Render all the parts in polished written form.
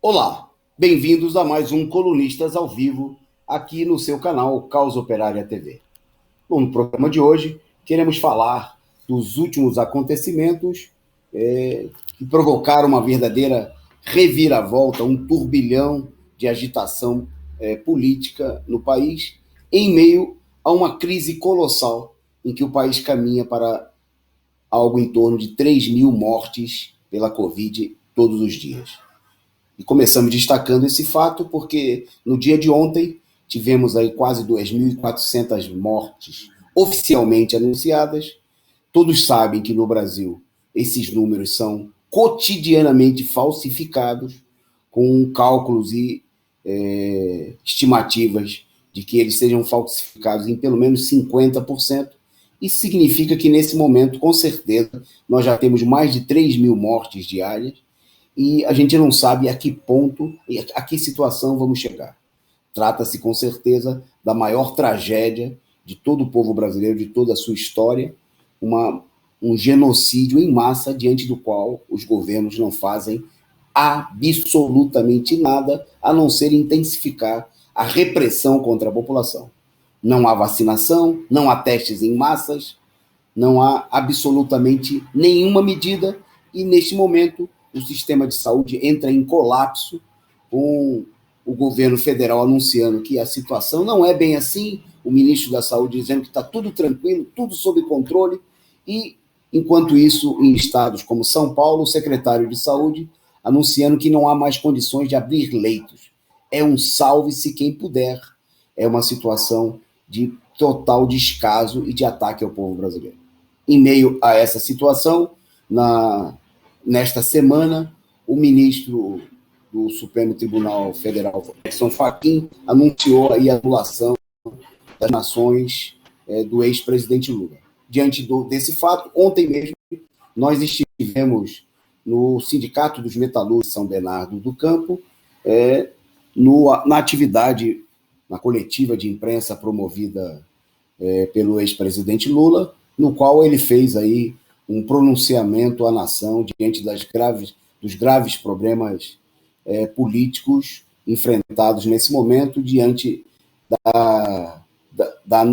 Olá, bem-vindos a mais um Colunistas ao Vivo, aqui no seu canal Causa Operária TV. Bom, no programa de hoje, queremos falar dos últimos acontecimentos que provocaram uma verdadeira reviravolta, um turbilhão de agitação política no país, em meio a uma crise colossal em que o país caminha para algo em torno de 3.000 mortes pela Covid todos os dias. E começamos destacando esse fato porque no dia de ontem tivemos aí quase 2.400 mortes oficialmente anunciadas. Todos sabem que no Brasil esses números são cotidianamente falsificados, com cálculos e estimativas de que eles sejam falsificados em pelo menos 50%. Isso significa que nesse momento, com certeza, nós já temos mais de 3.000 mortes diárias e a gente não sabe a que ponto, a que situação vamos chegar. Trata-se com certeza da maior tragédia de todo o povo brasileiro, de toda a sua história, um genocídio em massa diante do qual os governos não fazem absolutamente nada, a não ser intensificar a repressão contra a população. Não há vacinação, não há testes em massas, não há absolutamente nenhuma medida e, neste momento, o sistema de saúde entra em colapso, com o governo federal anunciando que a situação não é bem assim, o ministro da Saúde dizendo que está tudo tranquilo, tudo sob controle, e, enquanto isso, em estados como São Paulo, o secretário de Saúde anunciando que não há mais condições de abrir leitos. É um salve-se quem puder. É uma situação de total descaso e de ataque ao povo brasileiro. Em meio a essa situação, nesta semana, o ministro do Supremo Tribunal Federal, Edson Fachin, anunciou a anulação das nações do ex-presidente Lula. Diante desse fato, ontem mesmo, nós estivemos no Sindicato dos Metalúrgicos de São Bernardo do Campo, na atividade, na coletiva de imprensa promovida pelo ex-presidente Lula, no qual ele fez aí um pronunciamento à nação diante dos graves problemas políticos enfrentados nesse momento, diante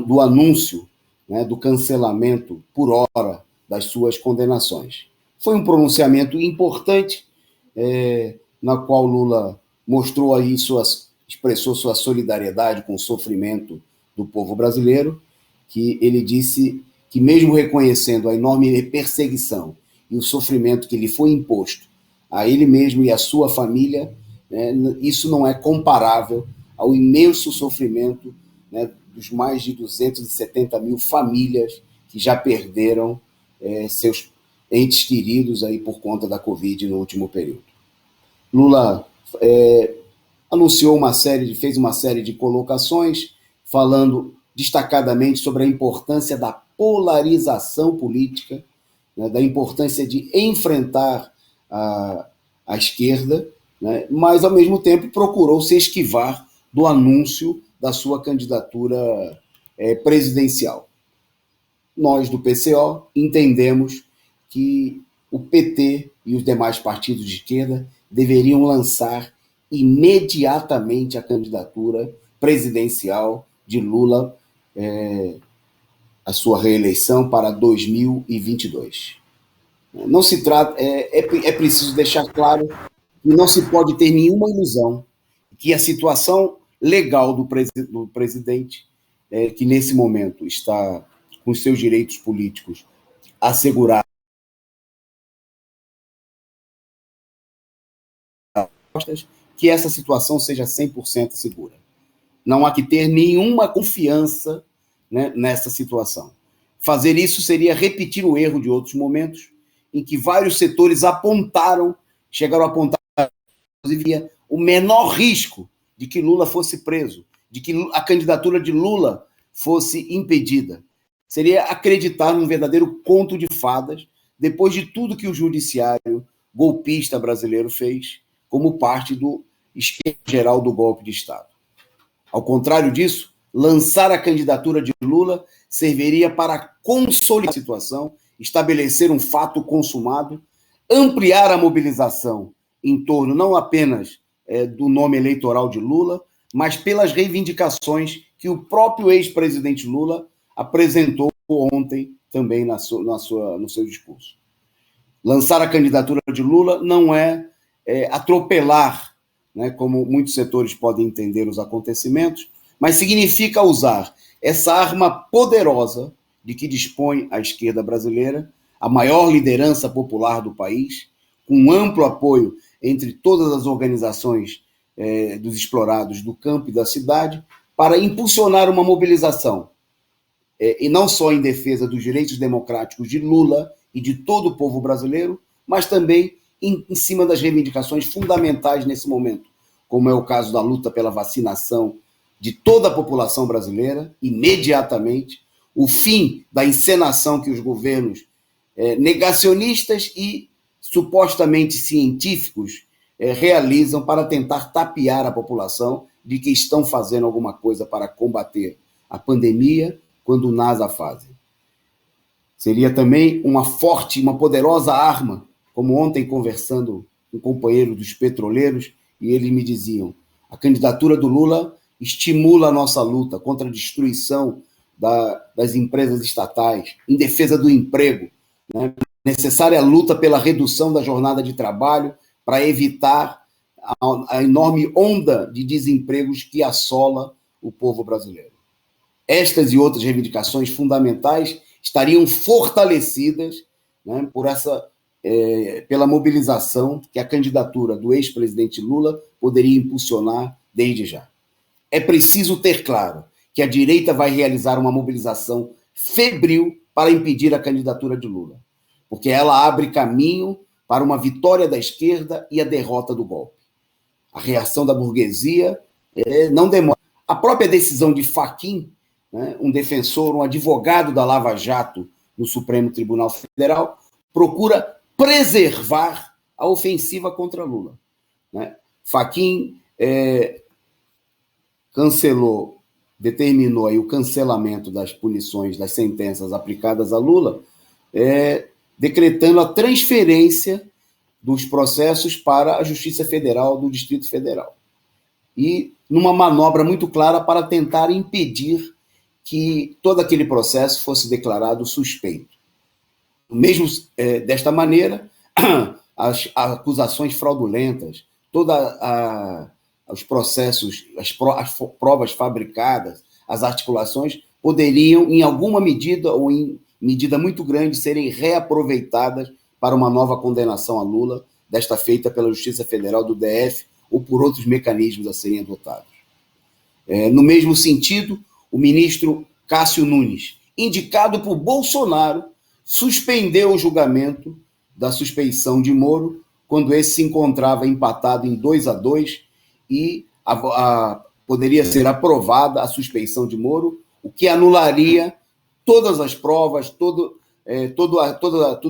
do anúncio, né, do cancelamento por hora das suas condenações. Foi um pronunciamento importante, na qual Lula mostrou aí expressou sua solidariedade com o sofrimento do povo brasileiro, que ele disse que, mesmo reconhecendo a enorme perseguição e o sofrimento que lhe foi imposto a ele mesmo e à sua família, né, isso não é comparável ao imenso sofrimento, né, dos mais de 270 mil famílias que já perderam seus entes queridos aí por conta da Covid no último período. Lula fez uma série de colocações, falando destacadamente sobre a importância da polarização política, né, da importância de enfrentar a esquerda, né, mas, ao mesmo tempo, procurou se esquivar do anúncio da sua candidatura presidencial. Nós, do PCO, entendemos que o PT e os demais partidos de esquerda deveriam lançar imediatamente a candidatura presidencial de Lula, a sua reeleição para 2022. Não se trata, é preciso deixar claro que não se pode ter nenhuma ilusão que a situação legal do presidente, que nesse momento está com seus direitos políticos assegurados, que essa situação seja 100% segura. Não há que ter nenhuma confiança, né, nessa situação. Fazer isso seria repetir o erro de outros momentos, em que vários setores chegaram a apontar, inclusive, o menor risco de que Lula fosse preso, de que a candidatura de Lula fosse impedida. Seria acreditar num verdadeiro conto de fadas, depois de tudo que o judiciário golpista brasileiro fez, como parte do esquema geral do golpe de Estado. Ao contrário disso, lançar a candidatura de Lula serviria para consolidar a situação, estabelecer um fato consumado, ampliar a mobilização em torno não apenas do nome eleitoral de Lula, mas pelas reivindicações que o próprio ex-presidente Lula apresentou ontem também no seu discurso. Lançar a candidatura de Lula não é atropelar, né, como muitos setores podem entender os acontecimentos, mas significa usar essa arma poderosa de que dispõe a esquerda brasileira, a maior liderança popular do país, com amplo apoio entre todas as organizações dos explorados do campo e da cidade, para impulsionar uma mobilização, e não só em defesa dos direitos democráticos de Lula e de todo o povo brasileiro, mas também em cima das reivindicações fundamentais nesse momento, como é o caso da luta pela vacinação de toda a população brasileira, imediatamente, o fim da encenação que os governos negacionistas e supostamente científicos realizam para tentar tapear a população de que estão fazendo alguma coisa para combater a pandemia, quando nada fazem. Seria também uma poderosa arma, como ontem conversando com um companheiro dos petroleiros, e eles me diziam, a candidatura do Lula estimula a nossa luta contra a destruição das empresas estatais, em defesa do emprego, né? Necessária luta pela redução da jornada de trabalho para evitar a enorme onda de desempregos que assola o povo brasileiro. Estas e outras reivindicações fundamentais estariam fortalecidas, né, pela mobilização que a candidatura do ex-presidente Lula poderia impulsionar desde já. É preciso ter claro que a direita vai realizar uma mobilização febril para impedir a candidatura de Lula, porque ela abre caminho para uma vitória da esquerda e a derrota do golpe. A reação da burguesia não demora. A própria decisão de Fachin, né, um defensor, um advogado da Lava Jato no Supremo Tribunal Federal, procura preservar a ofensiva contra Lula. Né? Fachin determinou aí o cancelamento das punições, das sentenças aplicadas a Lula, decretando a transferência dos processos para a Justiça Federal do Distrito Federal. E numa manobra muito clara para tentar impedir que todo aquele processo fosse declarado suspeito. Mesmo desta maneira, as acusações fraudulentas, os processos, as provas fabricadas, as articulações, poderiam, em alguma medida ou em medida muito grande, serem reaproveitadas para uma nova condenação a Lula, desta feita pela Justiça Federal do DF ou por outros mecanismos a serem adotados. No mesmo sentido, o ministro Cássio Nunes, indicado por Bolsonaro, suspendeu o julgamento da suspeição de Moro, quando esse se encontrava empatado em 2-2 e poderia ser aprovada a suspeição de Moro, o que anularia todas as provas, tudo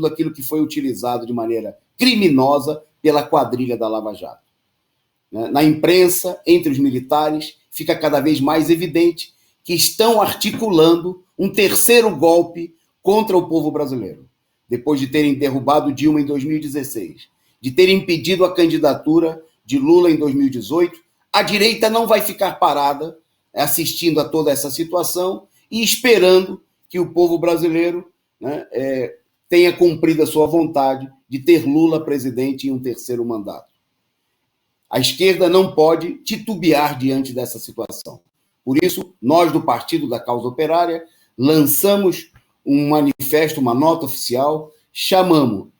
aquilo que foi utilizado de maneira criminosa pela quadrilha da Lava Jato. Na imprensa, entre os militares, fica cada vez mais evidente que estão articulando um terceiro golpe contra o povo brasileiro, depois de terem derrubado Dilma em 2016, de terem impedido a candidatura de Lula em 2018, a direita não vai ficar parada assistindo a toda essa situação e esperando que o povo brasileiro, né, tenha cumprido a sua vontade de ter Lula presidente em um terceiro mandato. A esquerda não pode titubear diante dessa situação. Por isso, nós do Partido da Causa Operária lançamos um manifesto, uma nota oficial, chamando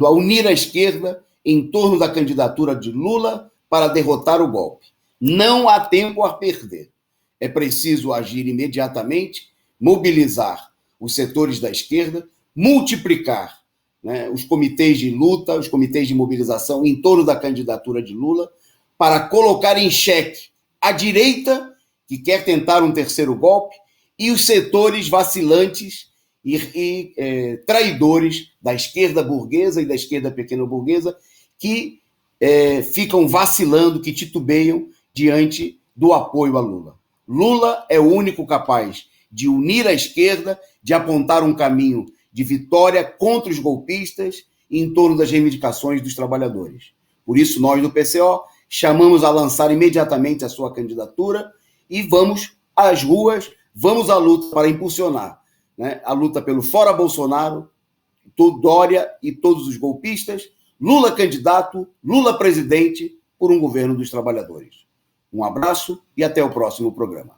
a unir a esquerda em torno da candidatura de Lula para derrotar o golpe. Não há tempo a perder. É preciso agir imediatamente, mobilizar os setores da esquerda, multiplicar, né, os comitês de luta, os comitês de mobilização em torno da candidatura de Lula, para colocar em xeque a direita, que quer tentar um terceiro golpe, e os setores vacilantes e traidores da esquerda burguesa e da esquerda pequena burguesa, que ficam vacilando, que titubeiam diante do apoio a Lula. Lula é o único capaz de unir a esquerda, de apontar um caminho de vitória contra os golpistas e em torno das reivindicações dos trabalhadores. Por isso, nós do PCO chamamos a lançar imediatamente a sua candidatura e vamos às ruas, vamos à luta para impulsionar, né, a luta pelo fora Bolsonaro, Dória e todos os golpistas, Lula candidato, Lula presidente, por um governo dos trabalhadores. Um abraço e até o próximo programa.